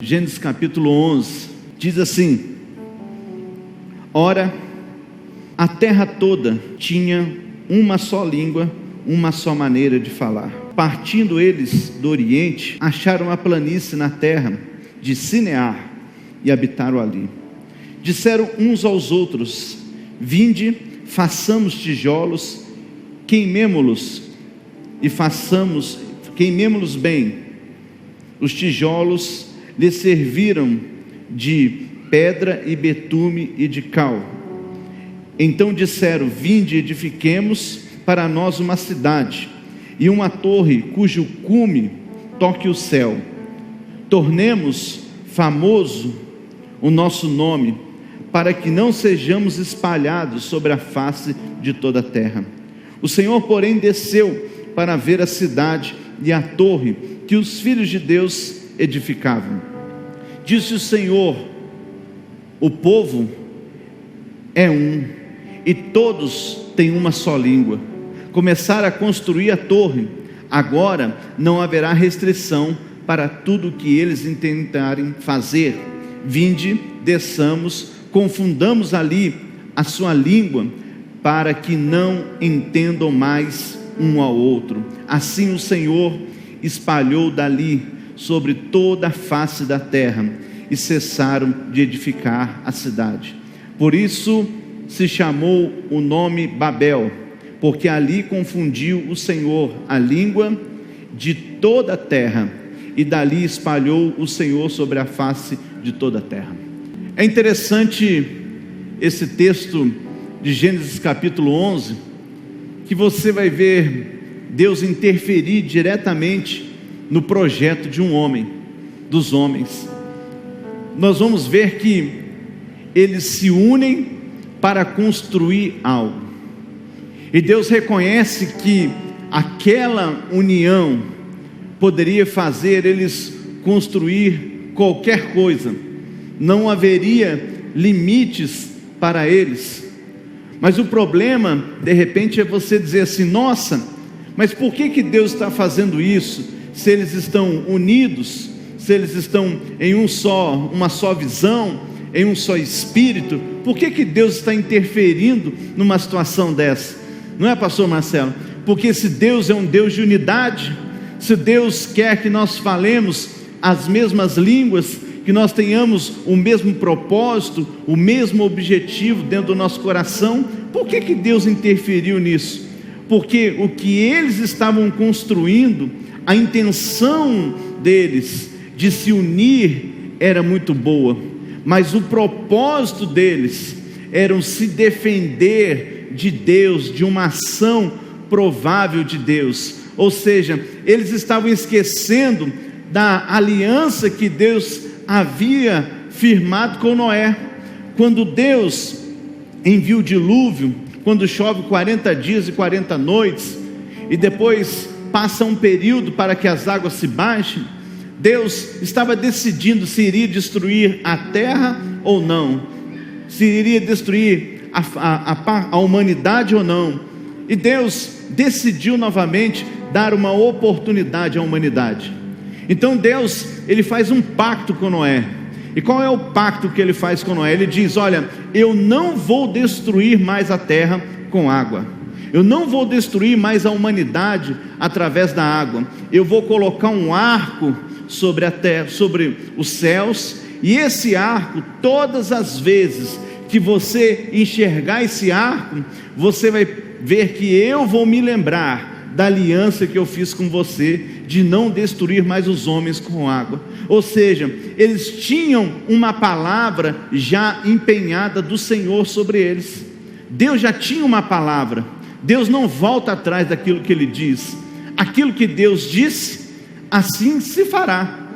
Gênesis capítulo 11, diz assim: Ora, a terra toda tinha uma só língua, uma só maneira de falar. Partindo eles do Oriente, acharam uma planície na terra de Sinear e habitaram ali. Disseram uns aos outros: Vinde, façamos tijolos, queimemo-los e queimemo-los bem. Os tijolos lhes serviram de pedra e betume e de cal. Então disseram: Vinde, edifiquemos para nós uma cidade e uma torre cujo cume toque o céu. Tornemos famoso o nosso nome, para que não sejamos espalhados sobre a face de toda a terra. O Senhor, porém, desceu para ver a cidade e a torre que os filhos de Deus edificavam. Disse o Senhor: o povo é um, e todos têm uma só língua. Começaram a construir a torre. Agora não haverá restrição para tudo o que eles intentarem fazer. Vinde, desçamos, confundamos ali a sua língua, para que não entendam mais um ao outro. Assim o Senhor espalhou dali sobre toda a face da terra, e cessaram de edificar a cidade. Por isso se chamou o nome Babel, porque ali confundiu o Senhor a língua de toda a terra, e dali espalhou o Senhor sobre a face de toda a terra. É interessante esse texto de Gênesis capítulo 11, que você vai ver Deus interferir diretamente no projeto de um homem, dos homens. Nós vamos ver que eles se unem para construir algo, e Deus reconhece que aquela união poderia fazer eles construir qualquer coisa, não haveria limites para eles. Mas o problema, de repente, é você dizer assim: nossa, mas por que Deus está fazendo isso? Se eles estão unidos, se eles estão em uma só visão, em um só espírito, por que Deus está interferindo numa situação dessa? Não é, pastor Marcelo? Porque se Deus é um Deus de unidade, se Deus quer que nós falemos as mesmas línguas, que nós tenhamos o mesmo propósito, o mesmo objetivo dentro do nosso coração, por que Deus interferiu nisso? Porque o que eles estavam construindo, a intenção deles de se unir era muito boa, mas o propósito deles era se defender de Deus, de uma ação provável de Deus. Ou seja, eles estavam esquecendo da aliança que Deus havia firmado com Noé. Quando Deus envia o dilúvio, quando chove 40 dias e 40 noites, e depois passa um período para que as águas se baixem, Deus estava decidindo se iria destruir a terra ou não, se iria destruir a humanidade ou não. E Deus decidiu novamente dar uma oportunidade à humanidade. Então Deus, ele faz um pacto com Noé. E qual é o pacto que ele faz com Noé? Ele diz: olha, eu não vou destruir mais a terra com água, eu não vou destruir mais a humanidade através da água. Eu vou colocar um arco sobre a terra, sobre os céus, e esse arco, todas as vezes que você enxergar esse arco, você vai ver que eu vou me lembrar da aliança que eu fiz com você, de não destruir mais os homens com água. Ou seja, eles tinham uma palavra já empenhada do Senhor sobre eles. Deus já tinha uma palavra. Deus não volta atrás daquilo que Ele diz. Aquilo que Deus disse, assim se fará.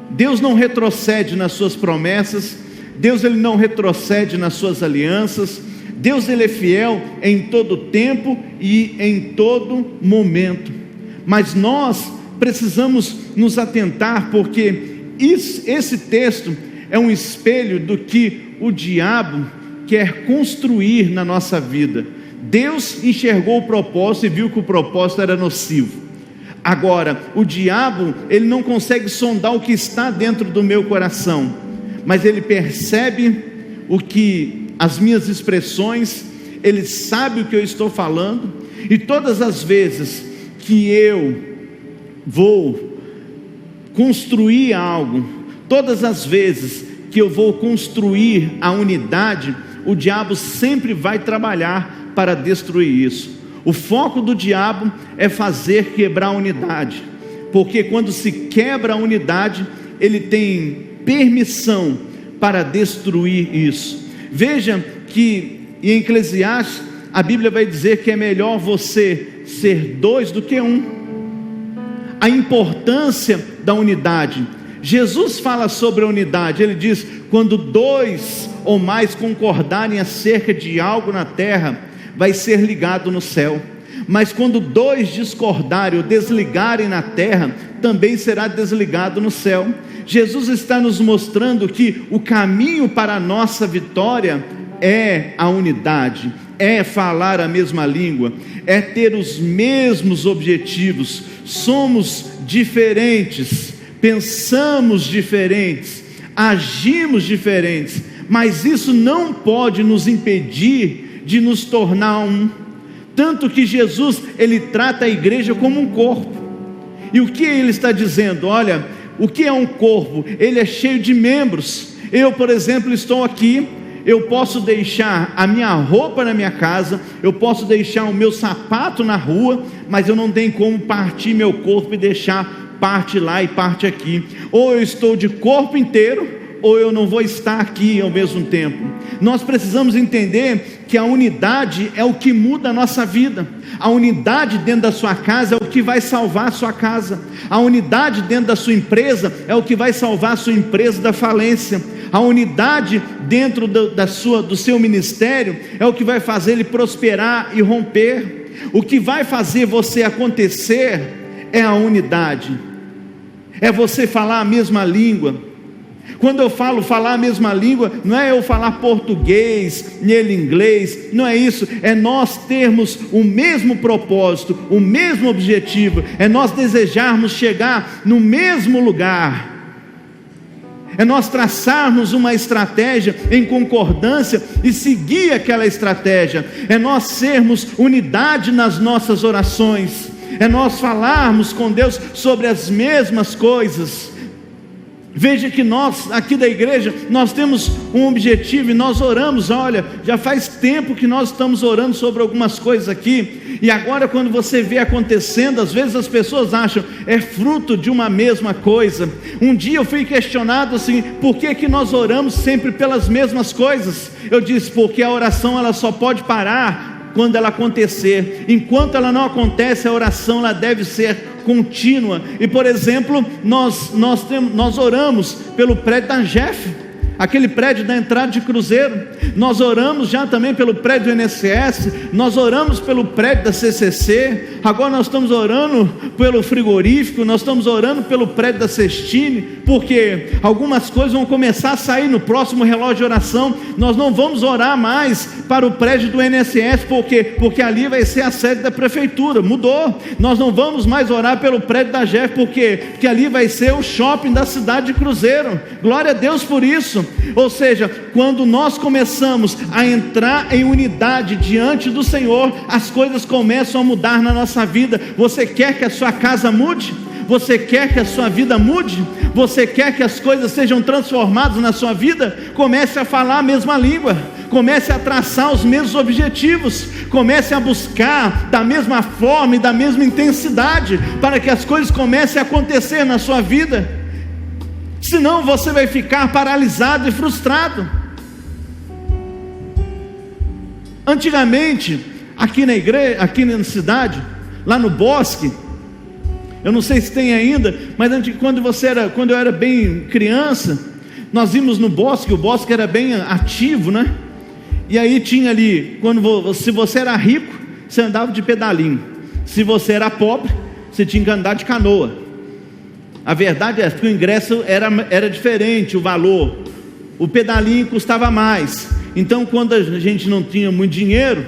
Deus não retrocede nas suas promessas. Deus, ele não retrocede nas suas alianças. Deus, ele é fiel em todo tempo e em todo momento. Mas nós precisamos nos atentar, porque esse texto é um espelho do que o diabo quer construir na nossa vida. Deus enxergou o propósito e viu que o propósito era nocivo. Agora, o diabo, ele não consegue sondar o que está dentro do meu coração, mas ele percebe as minhas expressões, ele sabe o que eu estou falando, e todas as vezes que eu vou construir algo, todas as vezes que eu vou construir a unidade, o diabo sempre vai trabalhar para destruir isso. O foco do diabo é fazer quebrar a unidade, porque quando se quebra a unidade, ele tem permissão para destruir isso. Veja que em Eclesiastes a Bíblia vai dizer que é melhor você ser dois do que um. A importância da unidade. Jesus fala sobre a unidade, ele diz: quando dois ou mais concordarem acerca de algo na terra, vai ser ligado no céu. Mas quando dois discordarem ou desligarem na terra, também será desligado no céu. Jesus está nos mostrando que o caminho para a nossa vitória é a unidade, é falar a mesma língua, é ter os mesmos objetivos. Somos diferentes, pensamos diferentes, agimos diferentes, mas isso não pode nos impedir de nos tornar um. Tanto que Jesus, ele trata a igreja como um corpo. E o que ele está dizendo? Olha, o que é um corpo? Ele é cheio de membros. Eu, por exemplo, estou aqui, eu posso deixar a minha roupa na minha casa, eu posso deixar o meu sapato na rua, mas eu não tenho como partir meu corpo e deixar parte lá e parte aqui. Ou eu estou de corpo inteiro, ou eu não vou estar aqui ao mesmo tempo. Nós precisamos entender que a unidade é o que muda a nossa vida. A unidade dentro da sua casa é o que vai salvar a sua casa. A unidade dentro da sua empresa é o que vai salvar a sua empresa da falência. A unidade dentro do seu ministério é o que vai fazer ele prosperar e romper. O que vai fazer você acontecer é a unidade, é você falar a mesma língua. Quando eu falo falar a mesma língua, não é eu falar português, nele inglês, não é isso, é nós termos o mesmo propósito, o mesmo objetivo, é nós desejarmos chegar no mesmo lugar, é nós traçarmos uma estratégia em concordância e seguir aquela estratégia, é nós sermos unidade nas nossas orações, é nós falarmos com Deus sobre as mesmas coisas. Veja que nós aqui da igreja, nós temos um objetivo e nós oramos, olha, já faz tempo que nós estamos orando sobre algumas coisas aqui, e agora quando você vê acontecendo, às vezes as pessoas acham, é fruto de uma mesma coisa. Um dia eu fui questionado assim, por que nós oramos sempre pelas mesmas coisas? Eu disse, porque a oração ela só pode parar quando ela acontecer. Enquanto ela não acontece, a oração ela deve ser contínua. E por exemplo, nós oramos pelo prédio da Angef, aquele prédio da entrada de Cruzeiro. Nós oramos já também pelo prédio do INSS, nós oramos pelo prédio da CCC, agora nós estamos orando pelo frigorífico, nós estamos orando pelo prédio da Cestine, porque algumas coisas vão começar a sair no próximo relógio de oração. Nós não vamos orar mais para o prédio do INSS, porque ali vai ser a sede da prefeitura, mudou. Nós não vamos mais orar pelo prédio da GEF, porque ali vai ser o shopping da cidade de Cruzeiro. Glória a Deus por isso. Ou seja, quando nós começamos a entrar em unidade diante do Senhor, as coisas começam a mudar na nossa vida. Você quer que a sua casa mude? Você quer que a sua vida mude? Você quer que as coisas sejam transformadas na sua vida? Comece a falar a mesma língua, comece a traçar os mesmos objetivos, comece a buscar da mesma forma e da mesma intensidade, para que as coisas comecem a acontecer na sua vida. Senão você vai ficar paralisado e frustrado. Antigamente, aqui na igreja, aqui na cidade, lá no Bosque, eu não sei se tem ainda, mas quando eu era bem criança, nós íamos no Bosque. O Bosque era bem ativo, né? E aí tinha ali, se você era rico, você andava de pedalinho. Se você era pobre, você tinha que andar de canoa. A verdade é que o ingresso era diferente, o valor. O pedalinho custava mais. Então, quando a gente não tinha muito dinheiro,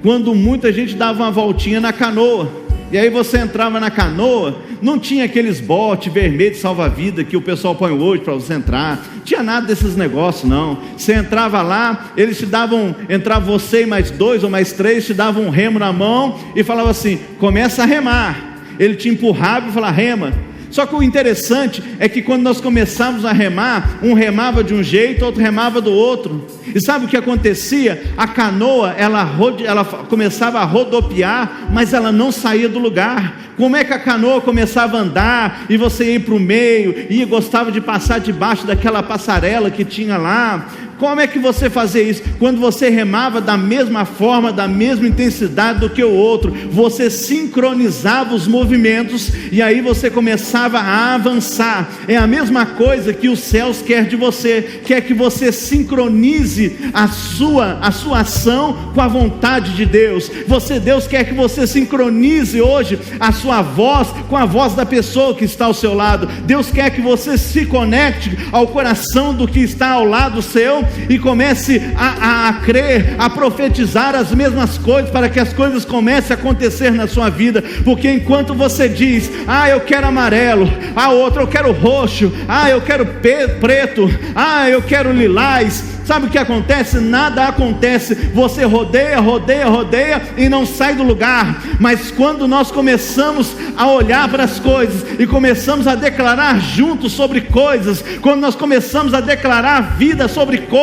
quando muita gente dava uma voltinha na canoa. E aí você entrava na canoa, não tinha aqueles botes vermelhos salva-vida que o pessoal põe hoje para você entrar, não tinha nada desses negócios não. Você entrava lá, eles te davam, entrava você e mais 2 ou mais 3, te davam um remo na mão e falava assim, começa a remar. Ele te empurrava e falava, rema. Só que o interessante é que quando nós começávamos a remar, um remava de um jeito, outro remava do outro. E sabe o que acontecia? A canoa, ela começava a rodopiar, mas ela não saía do lugar. Como é que a canoa começava a andar, e você ia para o meio, e gostava de passar debaixo daquela passarela que tinha lá? Como é que você fazia isso? Quando você remava da mesma forma, da mesma intensidade do que o outro, você sincronizava os movimentos, e aí você começava a avançar. É a mesma coisa que os céus quer de você, quer que você sincronize a sua ação com a vontade de Deus. Deus quer que você sincronize hoje a sua voz com a voz da pessoa que está ao seu lado. Deus quer que você se conecte ao coração do que está ao lado seu, e comece a crer, a profetizar as mesmas coisas, para que as coisas comecem a acontecer na sua vida. Porque enquanto você diz, eu quero amarelo, a outra eu quero roxo, eu quero preto, eu quero lilás, sabe o que acontece? Nada acontece. Você rodeia e não sai do lugar. Mas quando nós começamos a olhar para as coisas e começamos a declarar juntos sobre coisas, quando nós começamos a declarar vida sobre coisas,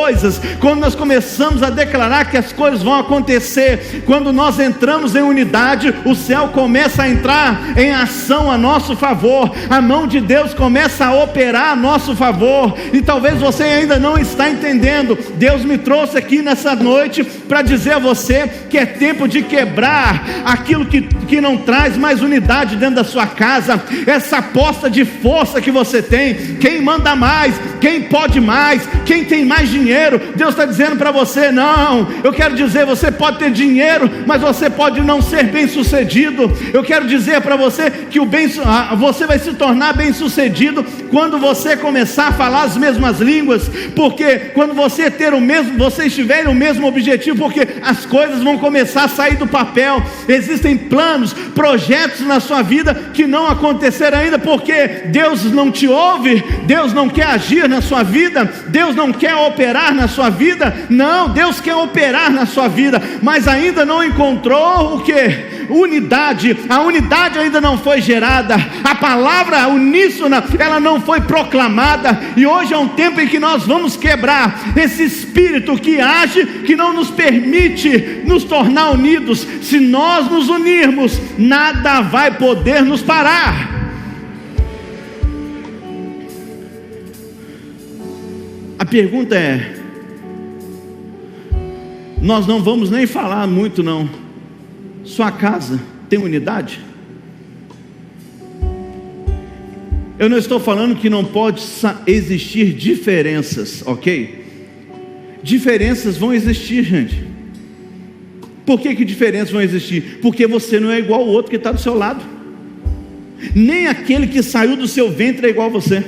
quando nós começamos a declarar que as coisas vão acontecer, quando nós entramos em unidade, o céu começa a entrar em ação a nosso favor, a mão de Deus começa a operar a nosso favor. E talvez você ainda não está entendendo. Deus me trouxe aqui nessa noite para dizer a você que é tempo de quebrar aquilo que não traz mais unidade dentro da sua casa, essa aposta de força que você tem, quem manda mais, quem pode mais, quem tem mais dinheiro. Deus está dizendo para você, não, eu quero dizer, você pode ter dinheiro, mas você pode não ser bem sucedido. Eu quero dizer para você que você vai se tornar bem sucedido quando você começar a falar as mesmas línguas, porque quando vocês tiverem o mesmo objetivo, porque as coisas vão começar a sair do papel. Existem planos, projetos na sua vida que não aconteceram ainda, porque Deus não te ouve, Deus não quer agir na sua vida, Deus não quer operar na sua vida. Não, Deus quer operar na sua vida, mas ainda não encontrou o que? Unidade. A unidade ainda não foi gerada, a palavra uníssona ela não foi proclamada, e hoje é um tempo em que nós vamos quebrar esse espírito que age, que não nos permite nos tornar unidos. Se nós nos unirmos, nada vai poder nos parar. A pergunta é, nós não vamos nem falar muito não, sua casa tem unidade? Eu não estou falando que não pode existir diferenças, ok? Diferenças vão existir, gente. Por que diferenças vão existir? Porque você não é igual ao outro que está do seu lado, nem aquele que saiu do seu ventre é igual a você.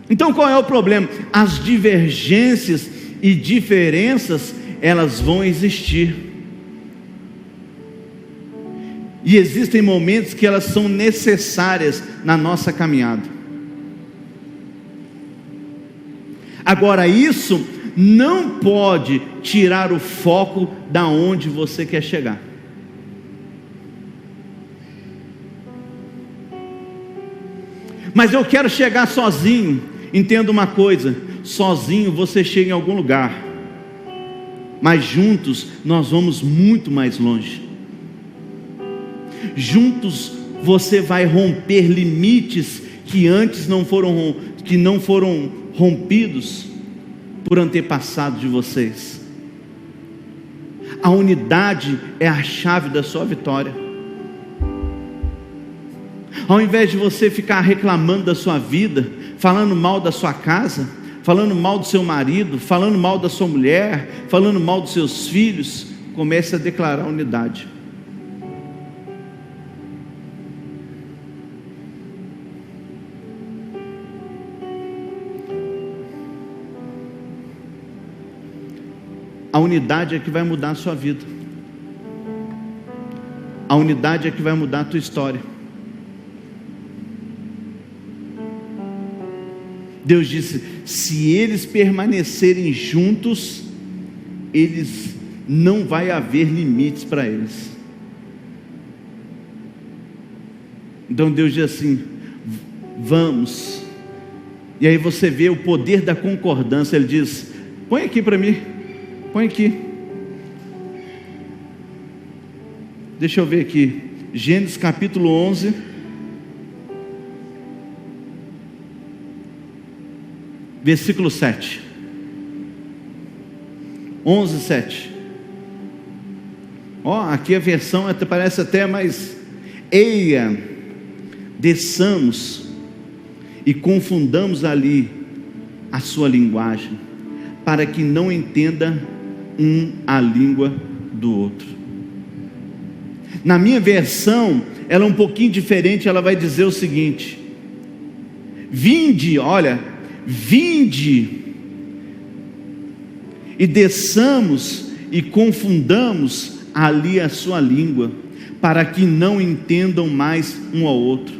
Então qual é o problema? As divergências e diferenças, elas vão existir, e existem momentos que elas são necessárias na nossa caminhada. Agora, isso não pode tirar o foco da onde você quer chegar. Mas eu quero chegar sozinho. Entenda uma coisa, sozinho você chega em algum lugar, mas juntos nós vamos muito mais longe. Juntos você vai romper limites que antes não foram rompidos por antepassados de vocês. A unidade é a chave da sua vitória. Ao invés de você ficar reclamando da sua vida, falando mal da sua casa, falando mal do seu marido, falando mal da sua mulher, falando mal dos seus filhos, comece a declarar unidade. A unidade é que vai mudar a sua vida. A unidade é que vai mudar a tua história. Deus disse: se eles permanecerem juntos, não vai haver limites para eles. Então Deus diz assim: vamos. E aí você vê o poder da concordância. Ele diz: põe aqui para mim, põe aqui. Deixa eu ver aqui, Gênesis capítulo 11, versículo 7. 11, 7. Aqui a versão parece até mais: eia, desçamos e confundamos ali a sua linguagem, para que não entenda a língua do outro. Na minha versão, ela é um pouquinho diferente. Ela vai dizer o seguinte: vinde e desçamos e confundamos ali a sua língua, para que não entendam mais um ao outro.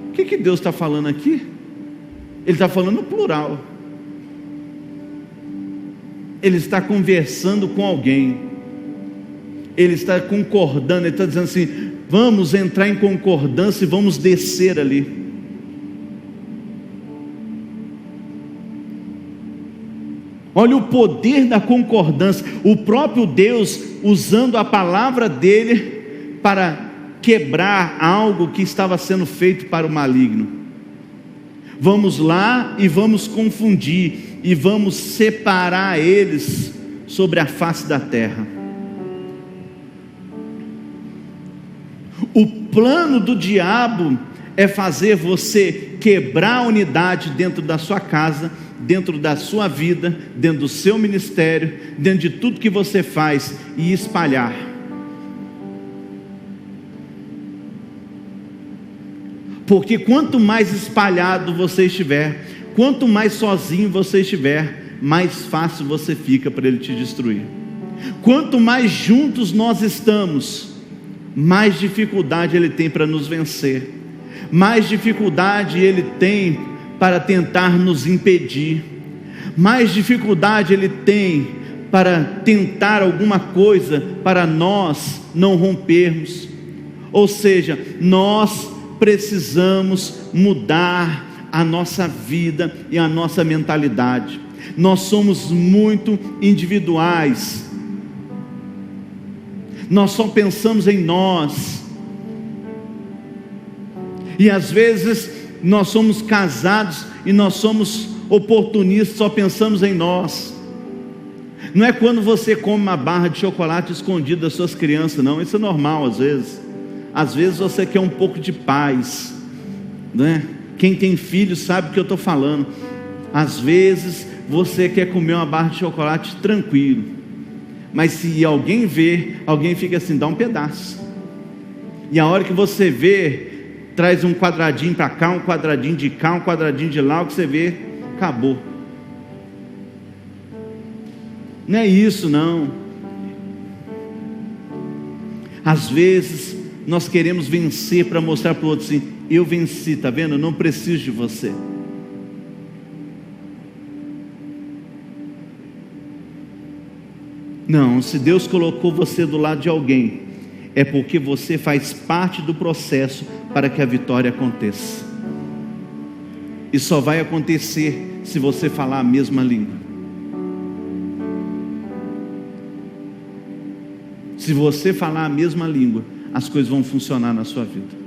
O que Deus está falando aqui? Ele está falando no plural. Ele está conversando com alguém. Ele está concordando. Ele está dizendo assim: vamos entrar em concordância e vamos descer ali. Olha o poder da concordância. O próprio Deus usando a palavra dele para quebrar algo que estava sendo feito para o maligno. Vamos lá e vamos confundir e vamos separar eles sobre a face da terra. O plano do diabo é fazer você quebrar a unidade dentro da sua casa, dentro da sua vida, dentro do seu ministério, dentro de tudo que você faz, e espalhar. Porque quanto mais espalhado você estiver, quanto mais sozinho você estiver, mais fácil você fica para ele te destruir. Quanto mais juntos nós estamos, mais dificuldade ele tem para nos vencer, mais dificuldade ele tem para tentar nos impedir, mais dificuldade ele tem para tentar alguma coisa para nós não rompermos. Ou seja, nós precisamos mudar a nossa vida e a nossa mentalidade. Nós somos muito individuais. Nós só pensamos em nós. E às vezes nós somos casados e nós somos oportunistas, só pensamos em nós. Não é quando você come uma barra de chocolate escondido das suas crianças, não. Isso é normal às vezes. Às vezes você quer um pouco de paz, né? Quem tem filho sabe o que eu estou falando. Às vezes você quer comer uma barra de chocolate tranquilo, mas se alguém vê, alguém fica assim: dá um pedaço. E a hora que você vê, traz um quadradinho para cá, um quadradinho de cá, um quadradinho de lá, o que você vê, acabou. Não é isso não. Às vezes nós queremos vencer para mostrar para o outro assim: eu venci, está vendo? Eu não preciso de você. Não, se Deus colocou você do lado de alguém, é porque você faz parte do processo para que a vitória aconteça. E só vai acontecer se você falar a mesma língua. Se você falar a mesma língua, as coisas vão funcionar na sua vida.